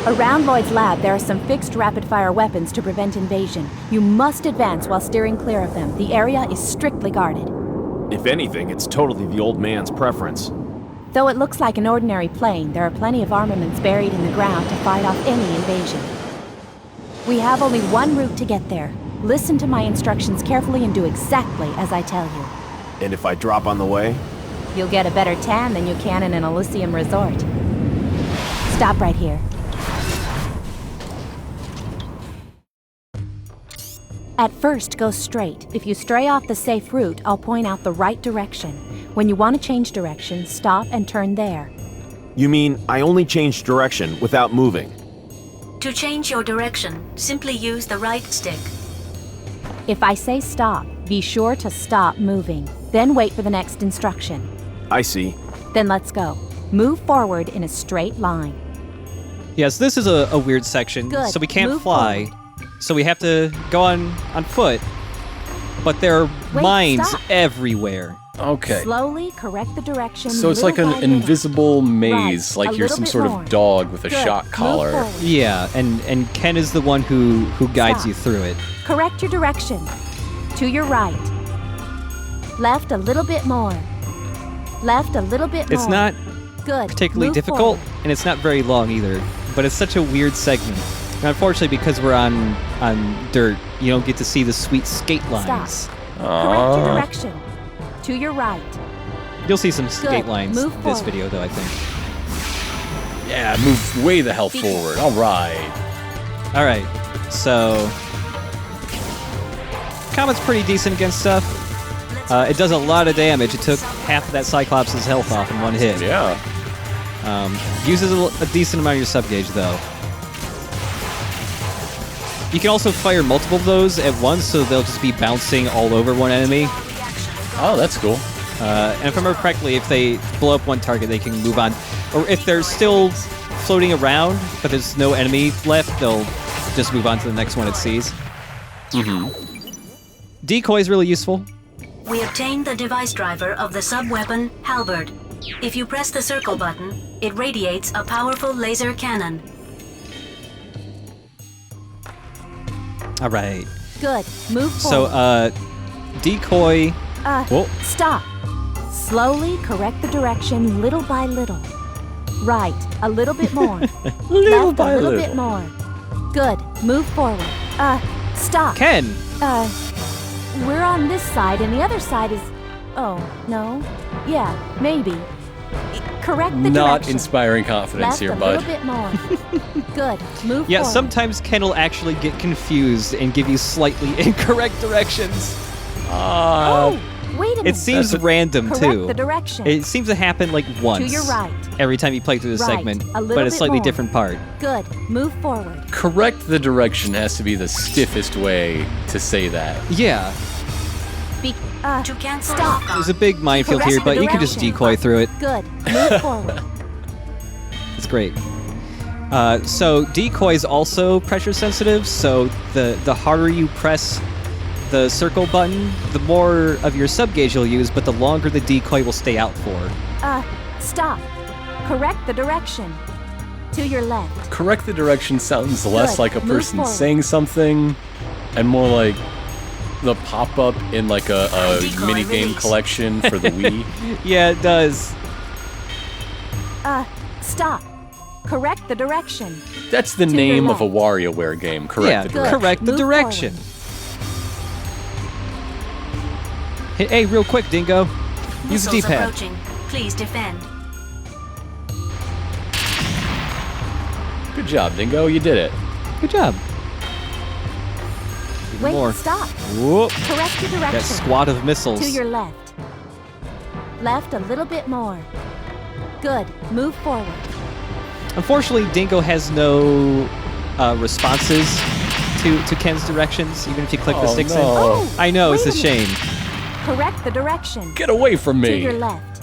Around Lloyd's lab, there are some fixed rapid-fire weapons to prevent invasion. You must advance while steering clear of them. The area is strictly guarded. If anything, it's totally the old man's preference. Though it looks like an ordinary plane, there are plenty of armaments buried in the ground to fight off any invasion. We have only one route to get there. Listen to my instructions carefully and do exactly as I tell you. And if I drop on the way? You'll get a better tan than you can in an Elysium resort. Stop right here. At first, go straight. If you stray off the safe route, I'll point out the right direction. When you want to change direction, stop and turn there. You mean I only change direction without moving? To change your direction, simply use the right stick. If I say stop, be sure to stop moving. Then wait for the next instruction. I see. Then let's go. Move forward in a straight line. Yes, this is a weird section, Good. so we can't Move fly. forward. So we have to go on foot. But there are Wait, mines stop. everywhere. Okay. Slowly correct the direction. So it's like little an by little. invisible maze, Right, like a you're little some bit sort more. of dog with a Good. shock Move collar. forward. Yeah, and Ken is the one who guides Stop. you through it. Correct your direction. To your right. Left a little bit more. Left a little bit more. It's not Good. particularly Move difficult, forward. and it's not very long either. But it's such a weird segment. And unfortunately, because we're on dirt, you don't get to see the sweet skate lines. Correct your direction. To your right. You'll see some skate Good. lines Move this forward. video, though, I think. Yeah, move way the hell forward. All right. All right, so Comet's pretty decent against stuff. It does a lot of damage. It took half of that Cyclops' health off in one hit. Yeah. Uses a decent amount of your sub-gauge, though. You can also fire multiple of those at once, so they'll just be bouncing all over one enemy. Oh, that's cool. And if I remember correctly, if they blow up one target, they can move on. Or if they're still floating around, but there's no enemy left, they'll just move on to the next one it sees. Decoy is really useful. We obtained the device driver of the sub-weapon, Halberd. If you press the circle button, it radiates a powerful laser cannon. All right. Good. Move So, forward. Decoy... whoa. Stop. Slowly correct the direction little by little. Right. A little bit more. Little Left by a little little. bit more. Good. Move forward. Stop. Ken! We're on this side and the other side is... Oh, no. Yeah, maybe. Correct the Not direction. inspiring confidence Left here, a bud. little bit more. Good. Move Yeah, forward. sometimes Ken will actually get confused and give you slightly incorrect directions. Oh, wait a minute. It seems random, Correct too. the direction. It seems to happen like once. To your right. Every time you play through the Right. segment, A little but a bit slightly more. different part. Good. Move forward. Correct the direction has to be the stiffest way to say that. Yeah, To cancel Stop. lock-on, there's a big minefield Correct here, the but you can just direction. decoy through it. Good. Move forward. It's great. So decoy is also pressure sensitive, so the harder you press the circle button, the more of your sub-gauge you'll use, but the longer the decoy will stay out for. Stop. Correct the direction. To your left. Correct the direction sounds less Good. like a Move person forward. saying something and more like the pop-up in like a Decoy mini game release. collection for the Wii. Yeah, it does. Stop. Correct the direction. That's the To your name of a left. WarioWare game. Correct Yeah, the Good. direction. correct the Move direction. Hey, real quick, Dingo. Use the missiles D-pad. approaching. Please defend. Good job, Dingo. You did it. Good job. Even Wait, more. stop. Whoop. Correct the direction. That squad of missiles. To your left. Left a little bit more. Good. Move forward. Unfortunately, Dingo has no responses to Ken's directions, even if you click the Oh, sticks no. in. Oh, I know, it's a wait a minute. shame. Correct the direction. Get away from To me. your left.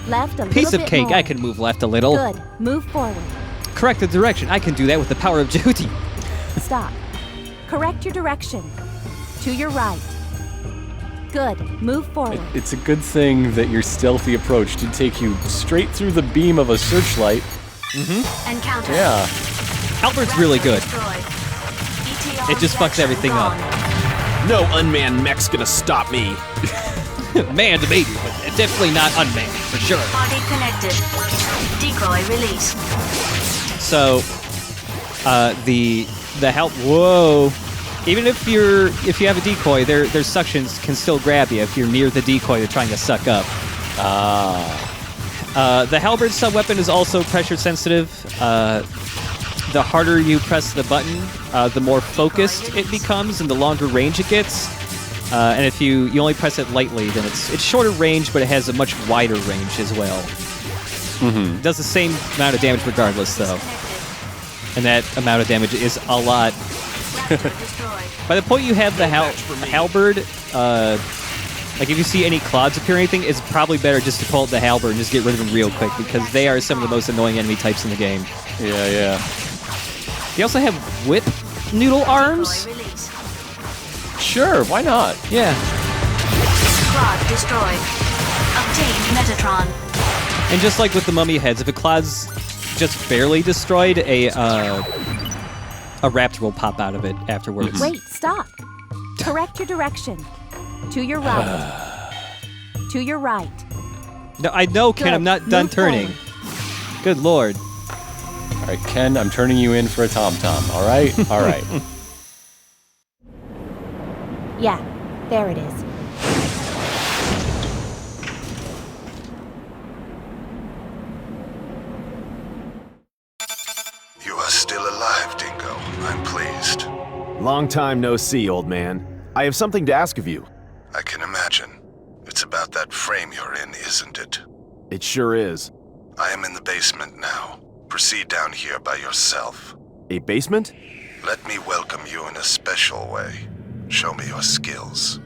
Left a Piece little of bit cake, more. I can move left a little. Good. Move forward. Correct the direction, I can do that with the power of Jyoti. Stop. Correct your direction. To your right. Good. Move forward. It's a good thing that your stealthy approach did take you straight through the beam of a searchlight Encounter. Yeah. Halberd's really good. Destroyed. ETR It just fucks reaction everything up. gone. No unmanned mech's gonna stop me. Manned maybe, but definitely not unmanned, for sure. Party connected. Decoy release. So, the whoa. Even if you have a decoy, their suctions can still grab you if you're near the decoy they're trying to suck up. The halberd sub-weapon is also pressure sensitive. The harder you press the button, the more focused it becomes and the longer range it gets. And if you only press it lightly, then it's shorter range, but it has a much wider range as well. It does the same amount of damage regardless, though. And that amount of damage is a lot. By the point you have the halberd, like if you see any clouds appear or anything, it's probably better just to pull out the halberd and just get rid of them real quick, because they are some of the most annoying enemy types in the game. Yeah. You also have whip noodle arms. Decoy release. Sure, why not? Yeah. Clod destroyed. Obtained Metatron. And just like with the mummy heads, if a cloud's just barely destroyed, a raptor will pop out of it afterwards. Wait, stop. Correct your direction. To your right. To your right. No, I know, Ken, Good. I'm not done Move turning. forward. Good lord. All right, Ken, I'm turning you in for a tom-tom, all right? All right. Yeah, there it is. You are still alive, Dingo. I'm pleased. Long time no see, old man. I have something to ask of you. I can imagine. It's about that frame you're in, isn't it? It sure is. I am in the basement now. Proceed down here by yourself. A basement? Let me welcome you in a special way. Show me your skills.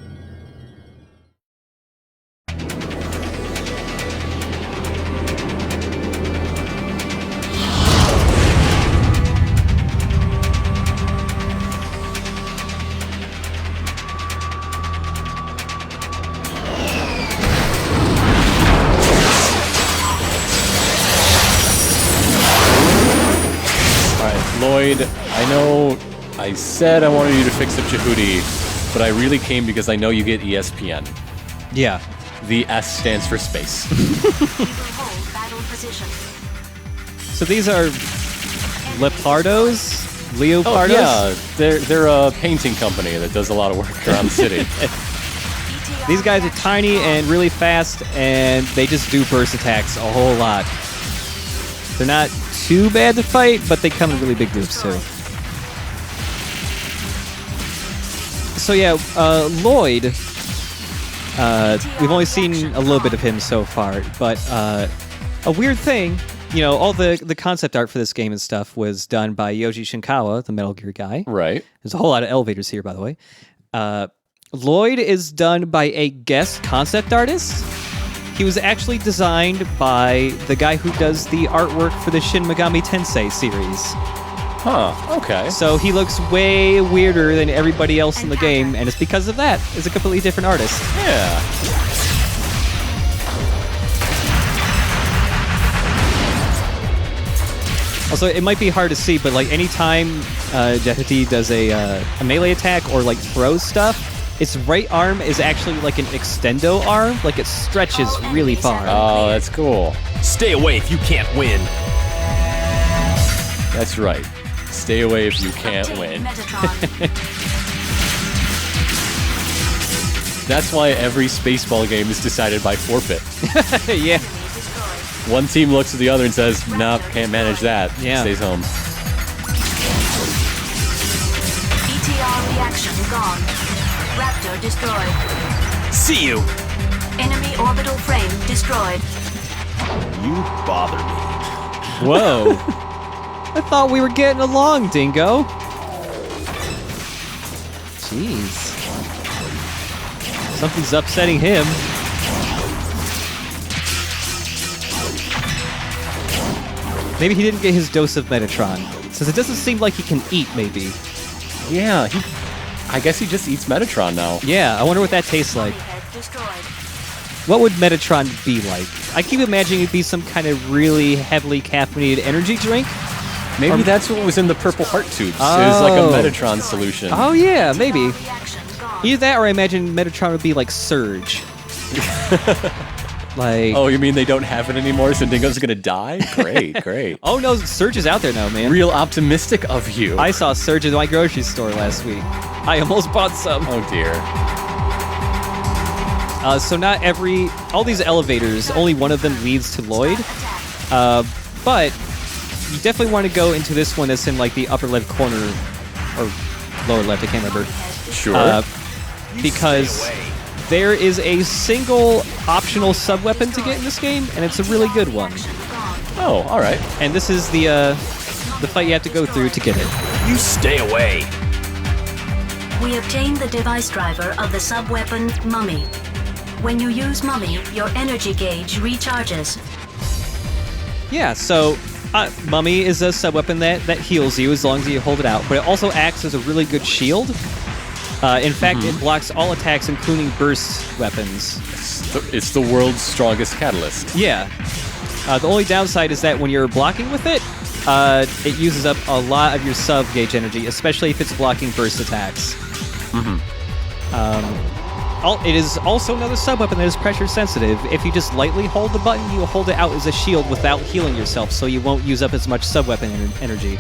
Lloyd, I know I said I wanted you to fix up Jehudi, but I really came because I know you get ESPN. Yeah. The S stands for space. We will hold battle position. So these are Leopardos? Leopardos? Oh, yeah, they're a painting company that does a lot of work around the city. ETR These guys are reaction tiny gone. and really fast, and they just do burst attacks a whole lot. They're not too bad to fight, but they come in really big groups too. So yeah, Lloyd, we've only seen a little bit of him so far, but a weird thing, you know, all the concept art for this game and stuff was done by Yoji Shinkawa, the Metal Gear guy. Right. There's a whole lot of elevators here, by the way. Lloyd is done by a guest concept artist. He was actually designed by the guy who does the artwork for the Shin Megami Tensei series. Huh, okay. So he looks way weirder than everybody else in the game, and it's because of that. It's a completely different artist. Yeah. Also, it might be hard to see, but like anytime Jehudi does a melee attack or like throws stuff, its right arm is actually like an extendo arm, like it stretches really far. Oh, that's cool. Stay away if you can't win. That's right. Stay away if you can't Obtained win. Metatron. That's why every Spaceball game is decided by forfeit. Yeah. Destroyed. One team looks at the other and says, nope, can't manage that. Yeah. Stays home. ETR reaction gone. Raptor destroyed. See you! Enemy orbital frame destroyed. You bother me. Whoa. I thought we were getting along, Dingo. Jeez. Something's upsetting him. Maybe he didn't get his dose of Metatron. Since it doesn't seem like he can eat, maybe. Yeah, I guess he just eats Metatron now. Yeah, I wonder what that tastes like. Head destroyed. What would Metatron be like? I keep imagining it'd be some kind of really heavily caffeinated energy drink. Maybe that's what was in the purple heart tubes. It was like a Metatron solution. Oh yeah, maybe. Either that, or I imagine Metatron would be like Surge. Like. Oh, you mean they don't have it anymore, so Dingo's gonna die? Great, great. Oh no, Surge is out there now, man. Real optimistic of you. I saw Surge in my grocery store last week. I almost bought some. Oh dear. So not all these elevators, only one of them leads to Lloyd. But you definitely want to go into this one that's in like the upper left corner, or lower left, I can't remember. Sure. Because there is a single optional sub-weapon to get in this game, and it's a really good one. Oh, all right. And this is the fight you have to go through to get it. You stay away. We obtained the device driver of the sub-weapon Mummy. When you use Mummy, your energy gauge recharges. Yeah, so Mummy is a sub-weapon that heals you as long as you hold it out, but it also acts as a really good shield. In fact, it blocks all attacks, including burst weapons. It's the world's strongest catalyst. Yeah. The only downside is that when you're blocking with it, it uses up a lot of your sub-gauge energy, especially if it's blocking burst attacks. It is also another sub-weapon that is pressure-sensitive. If you just lightly hold the button, you will hold it out as a shield without healing yourself, so you won't use up as much sub-weapon energy.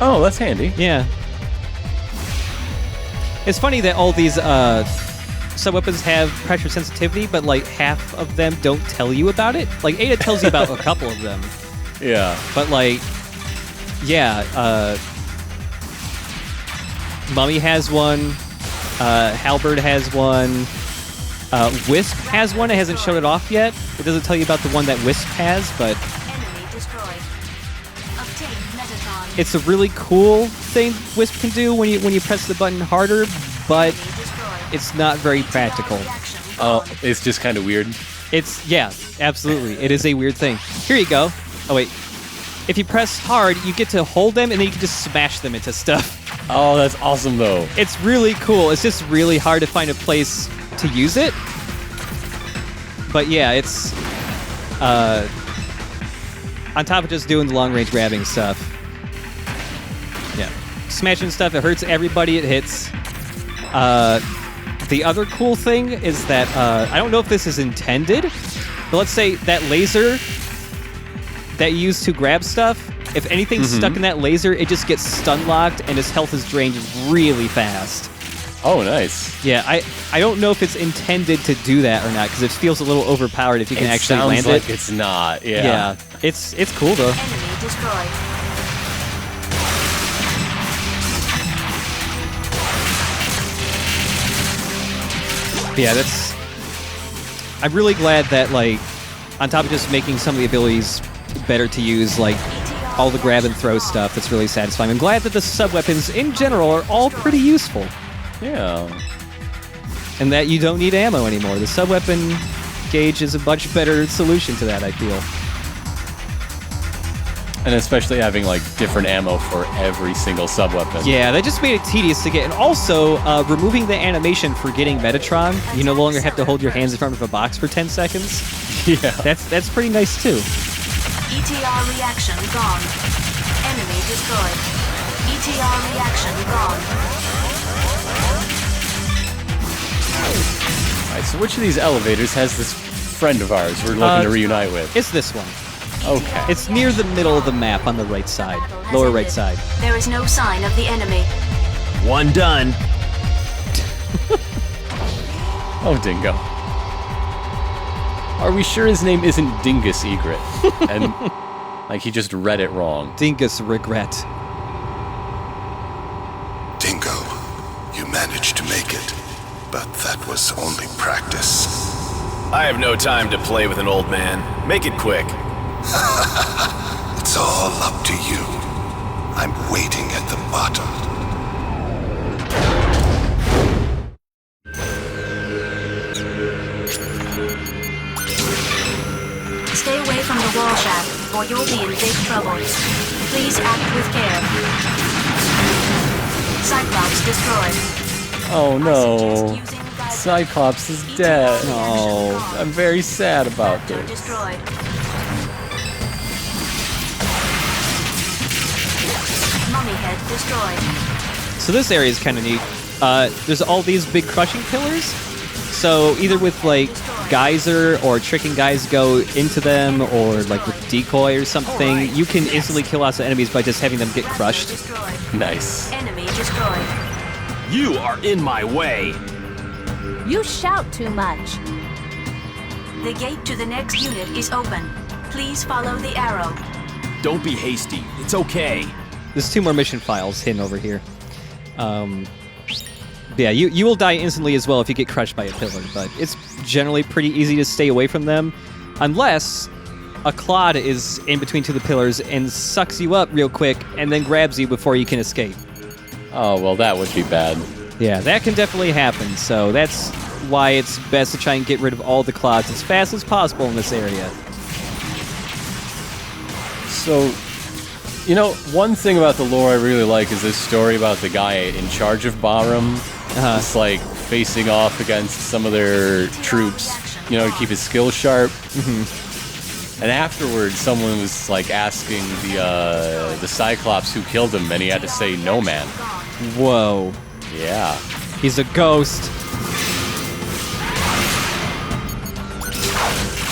Oh, that's handy. Yeah. It's funny that all these sub-weapons have pressure sensitivity, but like half of them don't tell you about it. Like Ada tells you about a couple of them. Yeah. But like, yeah, Mummy has one, Halberd has one, Wisp has one. It hasn't shown it off yet. It doesn't tell you about the one that Wisp has, but Enemy destroyed. Obtain Metatron. it's a really cool thing Wisp can do when you press the button harder, but it's not very practical. Oh, it's just kind of weird. Yeah, absolutely. It is a weird thing. Here you go. Oh, wait. If you press hard, you get to hold them, and then you can just smash them into stuff. Oh, that's awesome, though. It's really cool. It's just really hard to find a place to use it. But yeah, it's... on top of just doing the long-range grabbing stuff. Yeah. Smashing stuff, it hurts everybody it hits. The other cool thing is that, I don't know if this is intended, but let's say that laser that you use to grab stuff, if anything's stuck in that laser, it just gets stun-locked and his health is drained really fast. Oh, nice. Yeah, I don't know if it's intended to do that or not, because it feels a little overpowered if you can actually land sounds like it. It's not, yeah. Yeah, it's cool, though. Enemy destroyed. Yeah, I'm really glad that, like, on top of just making some of the abilities better to use, like, all the grab and throw stuff, that's really satisfying. I'm glad that the sub-weapons, in general, are all pretty useful. Yeah. And that you don't need ammo anymore. The sub-weapon gauge is a much better solution to that, I feel. And especially having, like, different ammo for every single sub-weapon. Yeah, that just made it tedious to get. And also, removing the animation for getting Metatron, you no longer have to hold your hands in front of a box for 10 seconds. Yeah. That's pretty nice, too. ETR reaction gone. Enemy destroyed. ETR reaction gone. Alright, so which of these elevators has this friend of ours we're looking to reunite with? It's this one. Okay. It's near the middle of the map on the right side. Lower right side. There is no sign of the enemy. One done. Oh, Dingo. Are we sure his name isn't Dingus Egret? And, like, he just read it wrong. Dingus regret. Dingo, you managed to make it, but that was only practice. I have no time to play with an old man. Make it quick. It's all up to you. I'm waiting at the bottom. Stay away from the wall shaft, or you'll be in big trouble. Please act with care. Cyclops destroyed. Oh, no. Using Cyclops is dead. Oh. I'm very sad about Raptor this. destroyed. Mummy head destroyed. So this area is kind of neat. There's all these big crushing pillars. So either with like geyser or tricking guys go into them, or like with decoy or something, you can instantly kill lots of enemies by just having them get crushed. Destroyed. Nice. Enemy destroyed. You are in my way. You shout too much. The gate to the next unit is open. Please follow the arrow. Don't be hasty. It's okay. There's 2 more mission files hidden over here. Yeah, you will die instantly as well if you get crushed by a pillar, but it's generally pretty easy to stay away from them, unless a clod is in between 2 of the pillars and sucks you up real quick and then grabs you before you can escape. Oh, well, that would be bad. Yeah, that can definitely happen, so that's why it's best to try and get rid of all the clods as fast as possible in this area. So, you know, one thing about the lore I really like is this story about the guy in charge of Bahram. It's like facing off against some of their troops, you know, to keep his skills sharp. And afterwards, someone was like asking the Cyclops who killed him, and he had to say, "No, man." Whoa. Yeah. He's a ghost.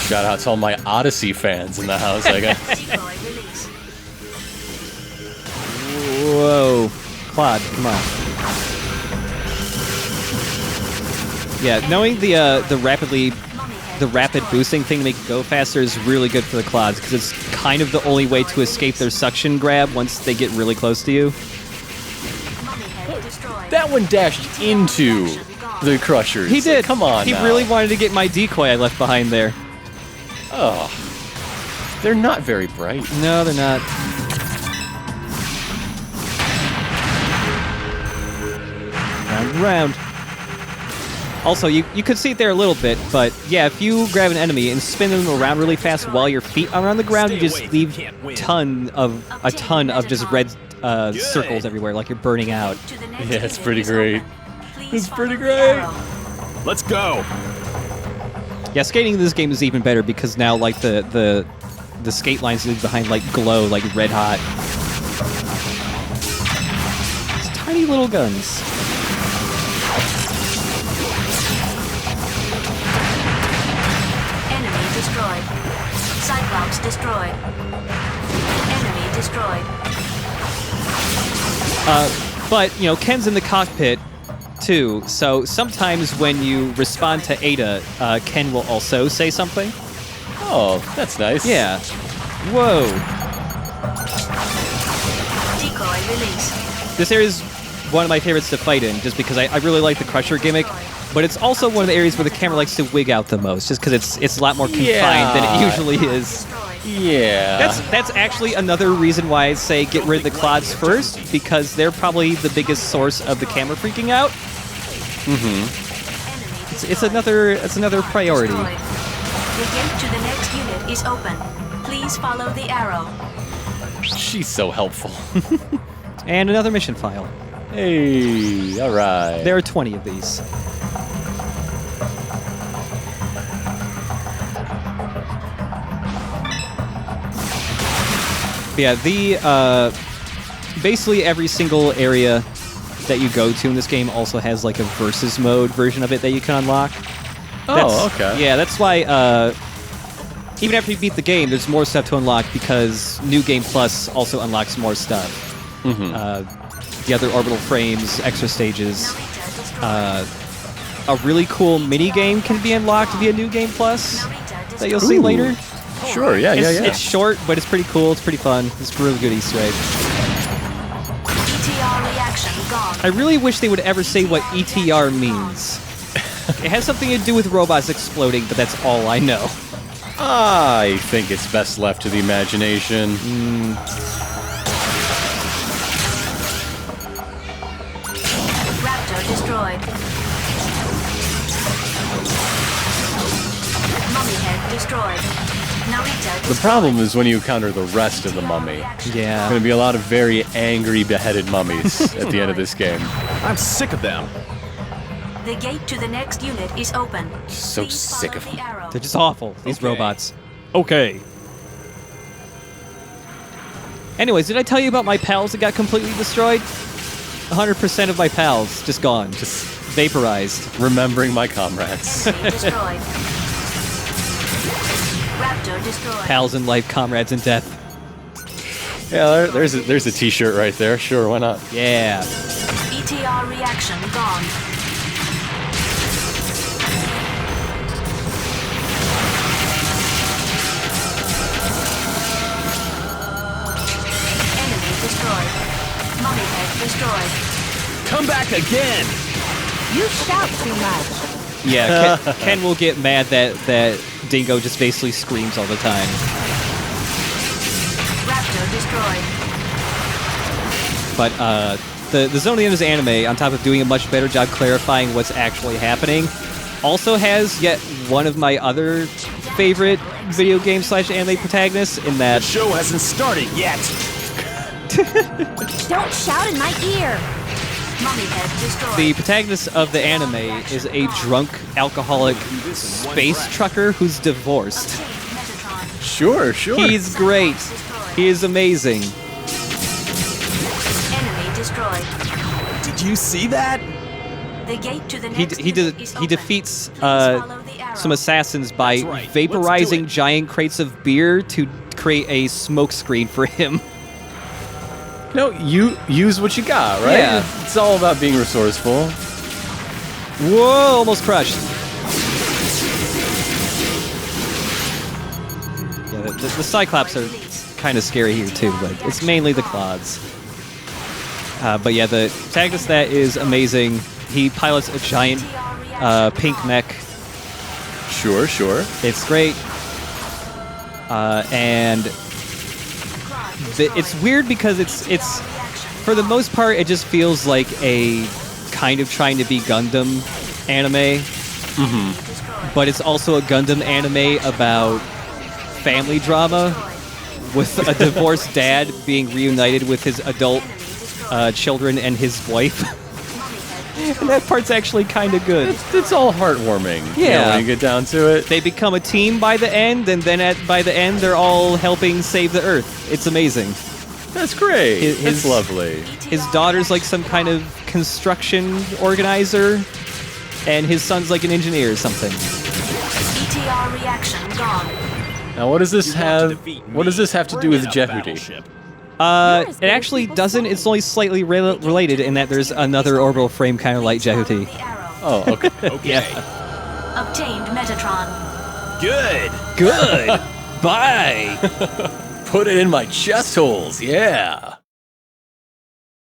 Shout out to all my Odyssey fans in the house. I got. Decoy release. Whoa. Claude, come on. Yeah, knowing the rapid boosting thing to make it go faster is really good for the clods, because it's kind of the only way to escape their suction grab once they get really close to you. Mummy head destroyed. That one dashed into the Crushers. He did. Come on. He now. really wanted to get my decoy I left behind there. Oh. They're not very bright. No, they're not. Round, round. Also, you could see it there a little bit, but yeah, if you grab an enemy and spin them around really fast while your feet are on the ground, you just leave a ton of just red circles everywhere, like you're burning out. To the next Yeah, it's unit pretty is great. open. Please It's pretty follow the great. arrow. Let's go. Yeah, skating in this game is even better because now like the skate lines leave behind like glow, like red hot. It's tiny little guns. Enemy destroyed. Cyclops destroyed. Enemy destroyed. But, you know, Ken's in the cockpit, too, so sometimes when you respond to Ada, Ken will also say something. Oh, that's nice. Yeah. Whoa. Decoy release. This area is one of my favorites to fight in, just because I really like the Crusher gimmick, but it's also one of the areas where the camera likes to wig out the most, just because it's a lot more confined than it usually is. Destroyed. Yeah. That's actually another reason why I say get rid of the clods first, because they're probably the biggest source of the camera freaking out. Enemy It's another priority. destroyed. The gate to the next unit is open. Please follow the arrow. She's so helpful. And another mission file. Hey, all right. There are 20 of these. But yeah, basically every single area that you go to in this game also has like a versus mode version of it that you can unlock. Oh, okay. Yeah, that's why even after you beat the game, there's more stuff to unlock because New Game Plus also unlocks more stuff. The other orbital frames, extra stages. A really cool mini game can be unlocked via New Game Plus that you'll see Ooh. later. Sure, yeah. It's short, but it's pretty cool. It's pretty fun. It's a really good Easter egg. ETR reaction gone. I really wish they would ever say what ETR means. It has something to do with robots exploding, but that's all I know. I think it's best left to the imagination. Raptor destroyed. Mummy head destroyed. Narita The destroyed. problem is when you encounter the rest of the mummy. There's Yeah. going to be a lot of very angry, beheaded mummies at the end of this game. I'm sick of them. The gate to the next unit is open. So Please sick follow of the them. arrow. They're just awful, these Okay. robots. Okay. Anyways, did I tell you about my pals that got completely destroyed? 100% of my pals just gone, just vaporized. Remembering my comrades. Enemy destroyed. Raptor destroyed. Pals in life, comrades in death. Yeah, there's a t-shirt right there. Sure, why not? Yeah. ETR reaction gone. Enemy destroyed. Mummy head destroyed. Come back again! You shout too much. Yeah, Ken will get mad that Dingo just basically screams all the time. Raptor destroyed. But the Zone of the Enders anime, on top of doing a much better job clarifying what's actually happening, also has yet one of my other favorite video game / anime protagonists in The that show hasn't started yet! Don't shout in my ear. Mummy head destroyed. the protagonist of the anime is a drunk, alcoholic space trucker who's divorced. Metatron Sure. He's great. He is amazing. enemy destroyed. Did you see that? The gate to the He next he unit de- is he open. defeats Please follow the arrow. some assassins by That's right. Let's do vaporizing it. giant crates of beer to create a smoke screen for him. No, you use what you got, right? Yeah. It's all about being resourceful. Whoa, almost crushed. Yeah, the Cyclops are kind of scary here too, but it's mainly the Clods. But yeah, the protagonist that is amazing. He pilots a giant pink mech. Sure. It's great. And it's weird because it's for the most part it just feels like a kind of trying to be Gundam anime. But it's also a Gundam anime about family drama with a divorced dad being reunited with his adult children and his wife. And that part's actually kind of good. It's all heartwarming. you know, Yeah. when you get down to it. They become a team by the end, and then by the end, they're all helping save the Earth. It's amazing. That's great. His- That's lovely. His daughter's like some kind of construction organizer, and his son's like an engineer or something. ETR reaction gone. Now, what does this You want to have? defeat What does me, this have to do bring with in a Jeopardy? battleship. You're as It good as actually people doesn't. say. It's only slightly related in that there's another orbital frame kind of like Follow Jehuti. the arrow. Oh, okay. Okay. Obtained Metatron. Good! Good. Bye. Put it in my chest holes. Yeah.